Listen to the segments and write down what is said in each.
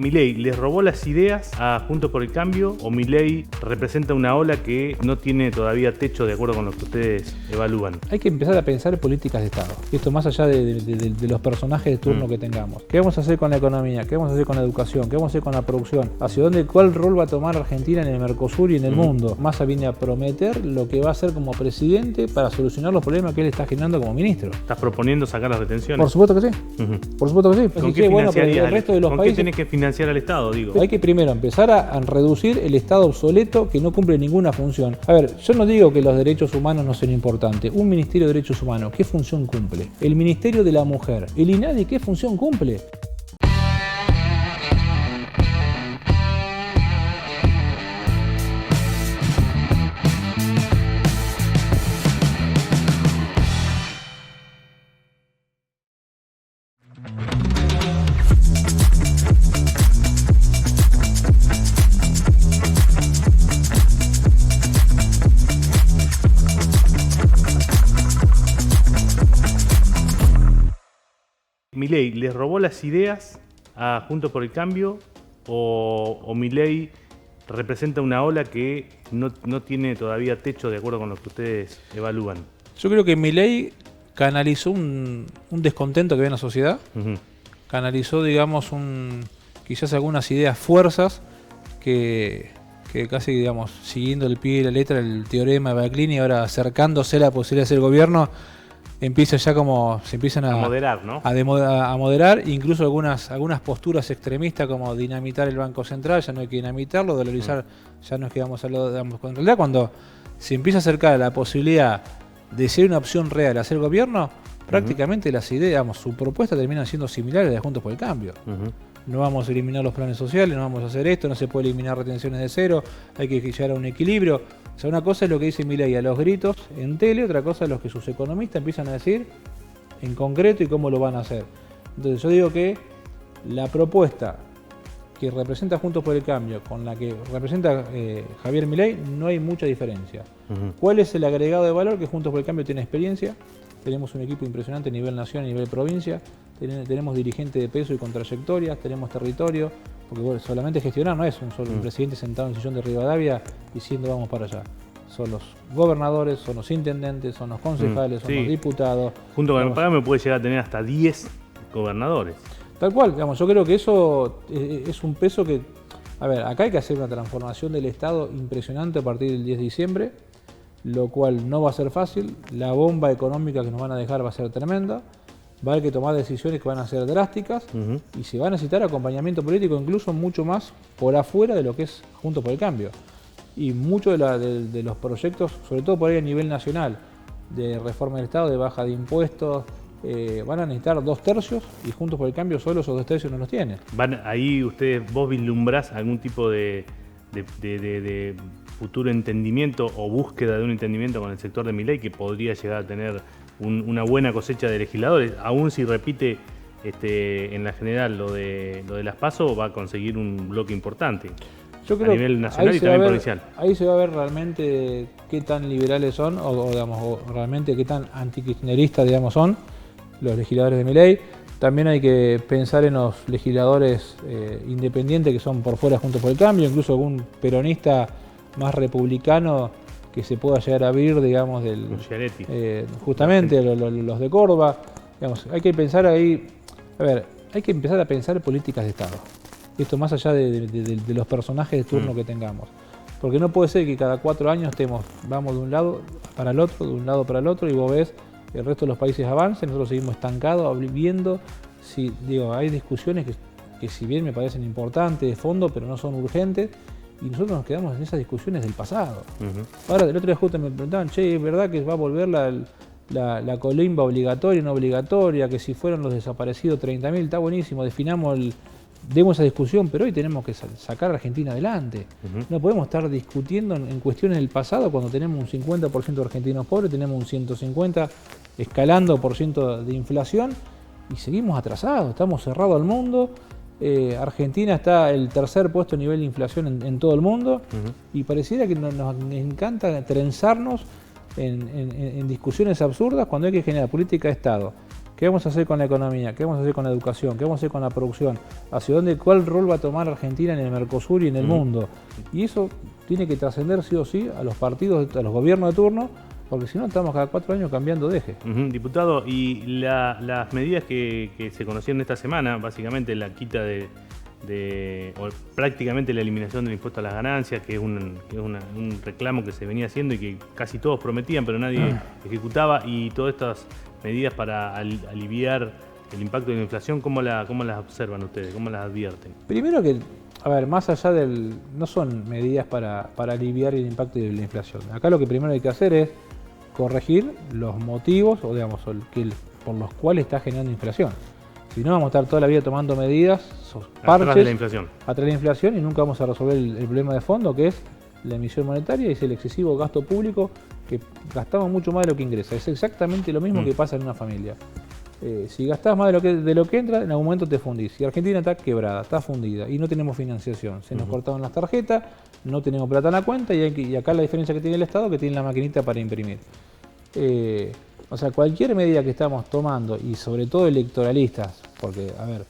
¿Milei les robó las ideas a Juntos por el Cambio o Milei representa una ola que no tiene todavía techo de acuerdo con lo que ustedes evalúan? Hay que empezar a pensar en políticas de Estado. Esto más allá de los personajes de turno que tengamos. ¿Qué vamos a hacer con la economía? ¿Qué vamos a hacer con la educación? ¿Qué vamos a hacer con la producción? ¿Hacia dónde, cuál rol va a tomar Argentina en el Mercosur y en el mundo? Massa viene a prometer lo que va a hacer como presidente para solucionar los problemas que él está generando como ministro. ¿Estás proponiendo sacar las retenciones? Por supuesto que sí. Por supuesto que sí. ¿Con Así qué que, bueno, pero el resto de los ¿Con países... qué tenés que financiar al Estado, digo? Hay que primero empezar a reducir el Estado obsoleto que no cumple ninguna función. A ver, yo no digo que los derechos humanos no sean importantes. Un Ministerio de Derechos Humanos, ¿qué función cumple? El Ministerio de la Mujer, el INADI, ¿qué función cumple? ¿Milei les robó las ideas a Juntos por el Cambio o Milei representa una ola que no tiene todavía techo de acuerdo con lo que ustedes evalúan? Yo creo que Milei canalizó un descontento que había en la sociedad, canalizó, digamos, quizás algunas ideas fuerzas que casi, digamos, siguiendo el pie y la letra del teorema de Baclini, ahora acercándose a la posibilidad de ser gobierno, empieza ya como se empiezan a moderar, ¿no? A moderar, incluso algunas posturas extremistas como dinamitar el Banco Central, ya no hay que dinamitarlo, dolarizar, ya no es que vamos a hablar, digamos, en realidad cuando se empieza a acercar a la posibilidad de ser una opción real hacer gobierno, prácticamente las ideas, digamos, su propuesta terminan siendo similares a las de Juntos por el Cambio. No vamos a eliminar los planes sociales, no vamos a hacer esto, no se puede eliminar retenciones de cero, hay que llegar a un equilibrio. O sea, una cosa es lo que dice Milei a los gritos en tele, otra cosa es lo que sus economistas empiezan a decir en concreto y cómo lo van a hacer. Entonces yo digo que la propuesta que representa Juntos por el Cambio con la que representa Javier Milei no hay mucha diferencia. ¿Cuál es el agregado de valor? Que Juntos por el Cambio tiene experiencia, tenemos un equipo impresionante a nivel nación y a nivel provincia, tenemos dirigentes de peso y con trayectorias, tenemos territorio, porque bueno, solamente gestionar no es un presidente sentado en el sillón de Rivadavia diciendo vamos para allá. Son los gobernadores, son los intendentes, son los concejales, son los diputados. Junto con el Pagame puede llegar a tener hasta 10 gobernadores. Tal cual, digamos, yo creo que eso es un peso que... A ver, acá hay que hacer una transformación del Estado impresionante a partir del 10 de diciembre, lo cual no va a ser fácil. La bomba económica que nos van a dejar va a ser tremenda. Va a haber que tomar decisiones que van a ser drásticas y se va a necesitar acompañamiento político, incluso mucho más por afuera de lo que es Juntos por el Cambio. Y muchos de los proyectos, sobre todo por ahí a nivel nacional, de reforma del Estado, de baja de impuestos, van a necesitar 2/3 y Juntos por el Cambio solo esos 2/3 no los tiene. Ahí vos vislumbrás algún tipo de futuro entendimiento o búsqueda de un entendimiento con el sector de Milei que podría llegar a tener una buena cosecha de legisladores, aún si repite en la general lo de las PASO, va a conseguir un bloque importante. Yo creo a nivel nacional y también provincial. Ahí se va a ver realmente qué tan liberales son o realmente qué tan antikirchneristas, digamos, son los legisladores de Milei. También hay que pensar en los legisladores independientes que son por fuera Juntos por el Cambio, incluso algún peronista más republicano que se pueda llegar a abrir, digamos, justamente los de Córdoba. Digamos, hay que pensar ahí, a ver, hay que empezar a pensar en políticas de Estado. Esto más allá de los personajes de turno que tengamos. Porque no puede ser que cada 4 años vamos de un lado para el otro, de un lado para el otro, y vos ves el resto de los países avancen, nosotros seguimos estancados, viendo, hay discusiones que si bien me parecen importantes de fondo, pero no son urgentes, y nosotros nos quedamos en esas discusiones del pasado. Ahora, el otro día justo me preguntaban, che, ¿es verdad que va a volver la colimba obligatoria y no obligatoria? Que si fueron los desaparecidos 30.000, está buenísimo, demos esa discusión, pero hoy tenemos que sacar a Argentina adelante. No podemos estar discutiendo en cuestiones del pasado cuando tenemos un 50% de argentinos pobres, tenemos un 150 escalando por ciento de inflación y seguimos atrasados, estamos cerrados al mundo. Argentina está el tercer puesto a nivel de inflación en todo el mundo y pareciera que nos encanta trenzarnos en discusiones absurdas cuando hay que generar política de Estado ¿Qué vamos a hacer con la economía? ¿Qué vamos a hacer con la educación? ¿Qué vamos a hacer con la producción? ¿Hacia dónde, cuál rol va a tomar Argentina en el Mercosur y en el mundo? Y eso tiene que trascender sí o sí a los partidos, a los gobiernos de turno, porque si no estamos cada 4 años cambiando de eje. Diputado, y las medidas que se conocieron esta semana, básicamente la quita o prácticamente la eliminación del impuesto a las ganancias, que es un reclamo que se venía haciendo y que casi todos prometían, pero nadie ejecutaba, y todas estas medidas para aliviar el impacto de la inflación, ¿cómo las observan ustedes? ¿Cómo las advierten? Primero que, a ver, más allá no son medidas para aliviar el impacto de la inflación. Acá lo que primero hay que hacer es corregir los motivos, o digamos, por los cuales está generando inflación. Si no, vamos a estar toda la vida tomando medidas, parches, atrás de la inflación, y nunca vamos a resolver el problema de fondo, que es la emisión monetaria y es el excesivo gasto público, que gastamos mucho más de lo que ingresa. Es exactamente lo mismo que pasa en una familia. Si gastás más de lo que entra, en algún momento te fundís. Y Argentina está quebrada, está fundida y no tenemos financiación. Se nos cortaron las tarjetas, no tenemos plata en la cuenta y acá la diferencia que tiene el Estado, que tiene la maquinita para imprimir. O sea, cualquier medida que estamos tomando, y sobre todo electoralistas, porque, a ver,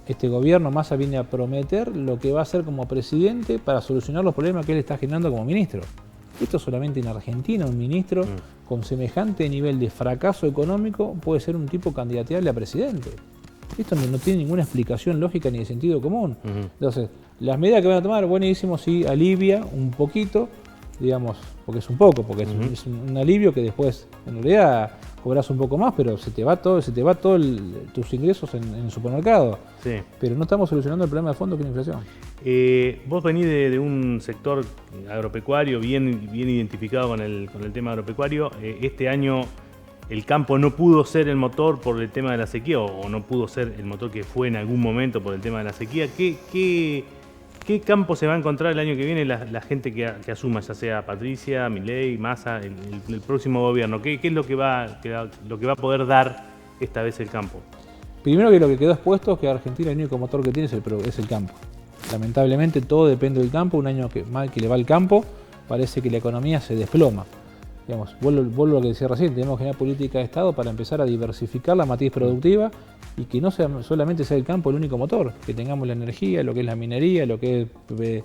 este gobierno Massa viene a prometer lo que va a hacer como presidente para solucionar los problemas que él está generando como ministro. Esto solamente en Argentina, un ministro con semejante nivel de fracaso económico puede ser un tipo candidateable a presidente. Esto no tiene ninguna explicación lógica ni de sentido común. Entonces, las medidas que van a tomar, buenísimo, sí, alivia un poquito, digamos, porque es un poco, porque es un alivio que después, en realidad, cobras un poco más, pero se te va todo tus ingresos en el supermercado. Sí. Pero no estamos solucionando el problema de fondo que es la inflación. Vos venís de un sector agropecuario bien identificado con el tema agropecuario. Este año el campo no pudo ser el motor por el tema de la sequía, o no pudo ser el motor que fue en algún momento por el tema de la sequía. ¿Qué campo se va a encontrar el año que viene la gente que asuma, ya sea Patricia, Milei, Massa, el próximo gobierno? ¿Qué es lo que va a poder dar esta vez el campo? Primero, que lo que quedó expuesto es que Argentina el único motor que tiene es el campo. Lamentablemente todo depende del campo. Un año mal que le va al campo, parece que la economía se desploma. Digamos, vuelvo a lo que decía recién, tenemos que generar política de Estado para empezar a diversificar la matriz productiva y que no solamente sea el campo el único motor, que tengamos la energía, lo que es la minería, lo que es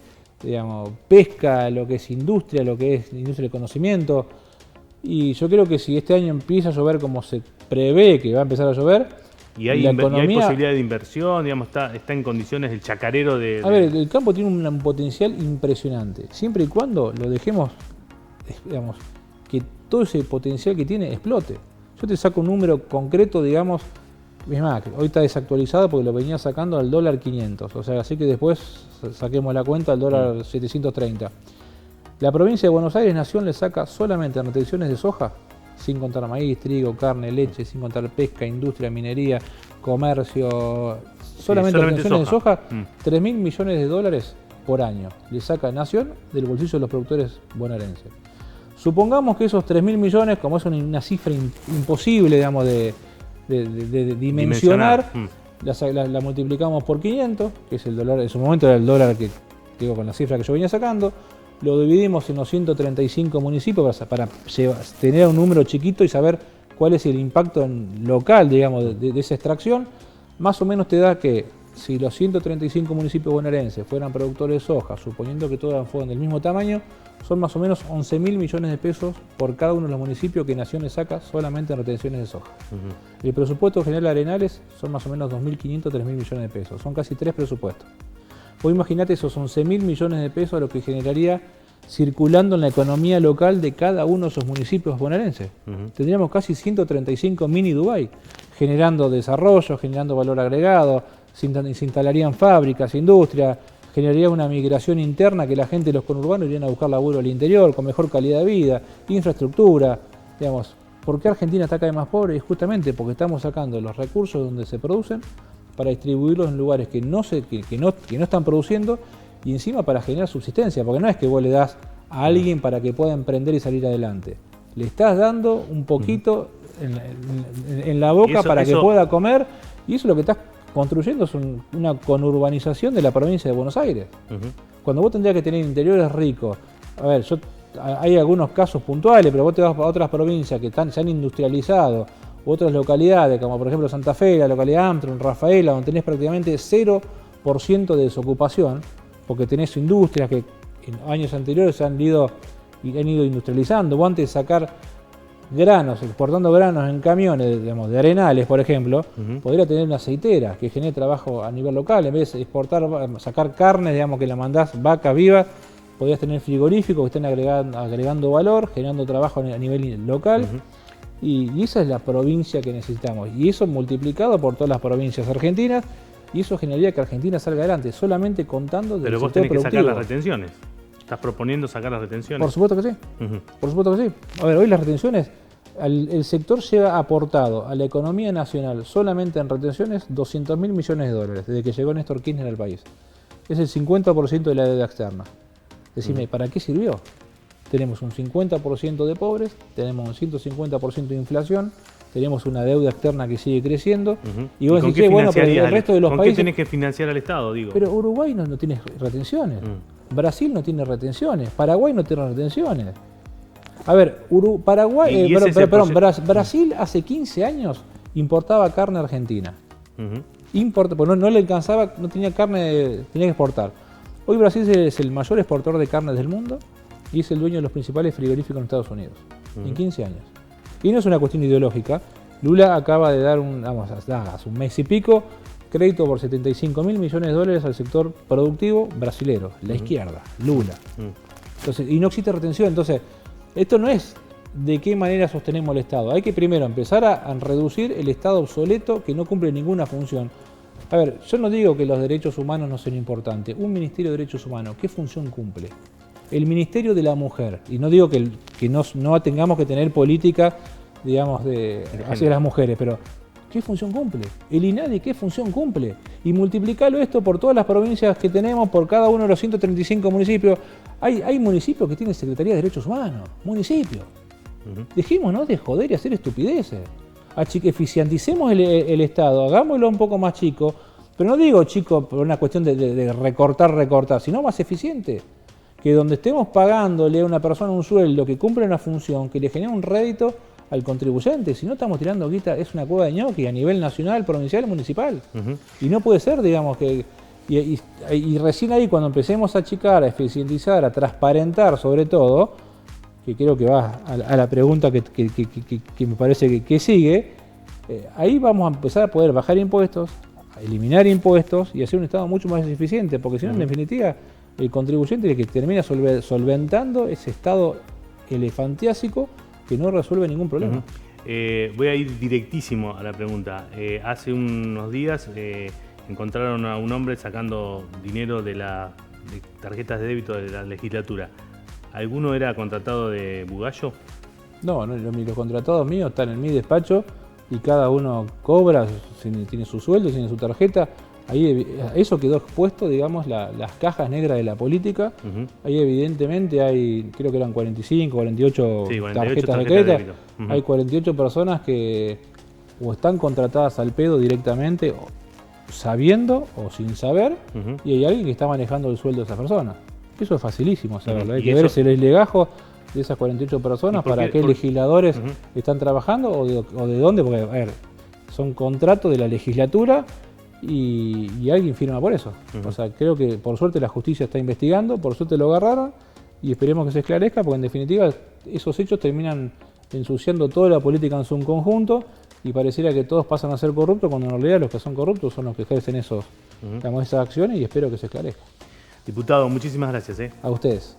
pesca, lo que es industria, lo que es industria del conocimiento. Y yo creo que si este año empieza a llover como se prevé que va a empezar a llover, y hay posibilidad de inversión, digamos, está en condiciones el chacarero de... A ver, el campo tiene un potencial impresionante, siempre y cuando lo dejemos, digamos, que todo ese potencial que tiene explote. Yo te saco un número concreto, digamos, es más, hoy está desactualizado porque lo venía sacando al dólar 500, o sea, así que después saquemos la cuenta al dólar 730. La provincia de Buenos Aires, Nación, le saca solamente en retenciones de soja, sin contar maíz, trigo, carne, leche, sin contar pesca, industria, minería, comercio, solamente retenciones de soja, 3.000 millones de dólares por año le saca Nación del bolsillo de los productores bonaerenses. Supongamos que esos 3.000 millones, como es una cifra imposible, digamos, de dimensionar, la multiplicamos por 500, que es el dólar, en su momento era el dólar que digo con la cifra que yo venía sacando, lo dividimos en los 135 municipios para tener un número chiquito y saber cuál es el impacto local, digamos, de esa extracción. Más o menos te da que si los 135 municipios bonaerenses fueran productores de soja, suponiendo que todos fueran del mismo tamaño, son más o menos 11.000 millones de pesos por cada uno de los municipios que Nación le saca solamente en retenciones de soja. El presupuesto general de Arenales son más o menos 2.500, 3.000 millones de pesos. Son casi 3 presupuestos. Vos imaginate esos 11.000 millones de pesos a lo que generaría circulando en la economía local de cada uno de esos municipios bonaerenses. Tendríamos casi 135 mini Dubái, generando desarrollo, generando valor agregado, se instalarían fábricas, industria, generaría una migración interna que la gente de los conurbanos irían a buscar laburo al interior, con mejor calidad de vida, infraestructura, digamos. ¿Por qué Argentina está cada vez más pobre? Es justamente porque estamos sacando los recursos donde se producen para distribuirlos en lugares que no están produciendo y encima para generar subsistencia, porque no es que vos le das a alguien para que pueda emprender y salir adelante. Le estás dando un poquito en la boca para que pueda comer, y eso es lo que estás construyendo, es una conurbanización de la provincia de Buenos Aires. Cuando vos tendrías que tener interiores ricos, a ver, hay algunos casos puntuales, pero vos te vas a otras provincias que se han industrializado otras localidades, como por ejemplo Santa Fe, la localidad Armstrong, Rafaela, donde tenés prácticamente 0% de desocupación, porque tenés industrias que en años anteriores han ido industrializando. Vos antes de sacar granos, exportando granos en camiones, digamos, de arenales, por ejemplo, podría tener una aceitera que genere trabajo a nivel local. En vez de exportar, sacar carne, digamos, que la mandás vaca viva, podrías tener frigoríficos que estén agregando valor, generando trabajo a nivel local. Y esa es la provincia que necesitamos. Y eso multiplicado por todas las provincias argentinas, y eso generaría que Argentina salga adelante, solamente contando del sector productivo. Pero vos tenés que sacar las retenciones. ¿Estás proponiendo sacar las retenciones? Por supuesto que sí. Por supuesto que sí. A ver, hoy las retenciones, el sector lleva aportado a la economía nacional solamente en retenciones 200.000 millones de dólares desde que llegó Néstor Kirchner al país. Es el 50% de la deuda externa. Decime, ¿para qué sirvió? Tenemos un 50% de pobres, tenemos un 150% de inflación, tenemos una deuda externa que sigue creciendo. Y vos decís, bueno, pero el resto de los países... ¿Con qué tenés que financiar al Estado, digo? Pero Uruguay no tiene retenciones. Brasil no tiene retenciones. Paraguay no tiene retenciones. A ver, Brasil hace 15 años importaba carne argentina. Pues no le alcanzaba, no tenía carne, tenía que exportar. Hoy Brasil es el mayor exportador de carne del mundo y es el dueño de los principales frigoríficos en Estados Unidos. En 15 años. Y no es una cuestión ideológica. Lula acaba de dar hace un mes y pico, crédito por 75.000 millones de dólares al sector productivo brasilero, la izquierda, Lula. Entonces, y no existe retención. Entonces, esto no es de qué manera sostenemos el Estado. Hay que primero empezar a reducir el Estado obsoleto que no cumple ninguna función. A ver, yo no digo que los derechos humanos no sean importantes. Un Ministerio de Derechos Humanos, ¿qué función cumple? El Ministerio de la Mujer, y no digo que no tengamos que tener política, digamos, hacia las mujeres, pero ¿qué función cumple? El INADI, ¿qué función cumple? Y multiplicarlo esto por todas las provincias que tenemos, por cada uno de los 135 municipios. Hay municipios que tienen Secretaría de Derechos Humanos, municipios. Dejémonos de joder y hacer estupideces. Eficienticemos el Estado, hagámoslo un poco más chico, pero no digo chico por una cuestión de recortar, sino más eficiente. Que donde estemos pagándole a una persona un sueldo que cumple una función, que le genera un rédito al contribuyente. Si no estamos tirando guita, es una cueva de ñoqui a nivel nacional, provincial, municipal. Y no puede ser, digamos, que... Y recién ahí, cuando empecemos a achicar, a eficientizar, a transparentar sobre todo, que creo que va a la pregunta que me parece que sigue, ahí vamos a empezar a poder bajar impuestos, a eliminar impuestos y hacer un Estado mucho más eficiente, porque si no, en definitiva, el contribuyente es el que termina solventando ese Estado elefantiásico que no resuelve ningún problema. Voy a ir directísimo a la pregunta. Hace unos días encontraron a un hombre sacando dinero de tarjetas de débito de la legislatura. ¿Alguno era contratado de Bugallo? No, los contratados míos están en mi despacho y cada uno cobra, tiene su sueldo, tiene su tarjeta. Ahí eso quedó expuesto, digamos, las cajas negras de la política. Ahí evidentemente hay, creo que eran 45, 48 tarjetas de crédito. Hay 48 personas que o están contratadas al pedo directamente, sabiendo o sin saber, y hay alguien que está manejando el sueldo de esas personas. Eso es facilísimo saberlo. Hay que ver el legajo de esas 48 personas, para qué legisladores están trabajando o de dónde, porque a ver, son contratos de la legislatura y alguien firma por eso. O sea, creo que por suerte la justicia está investigando, por suerte lo agarraron y esperemos que se esclarezca, porque en definitiva esos hechos terminan ensuciando toda la política en su conjunto y pareciera que todos pasan a ser corruptos, cuando en realidad los que son corruptos son los que ejercen esas acciones, y espero que se esclarezca. Diputado, muchísimas gracias. A ustedes.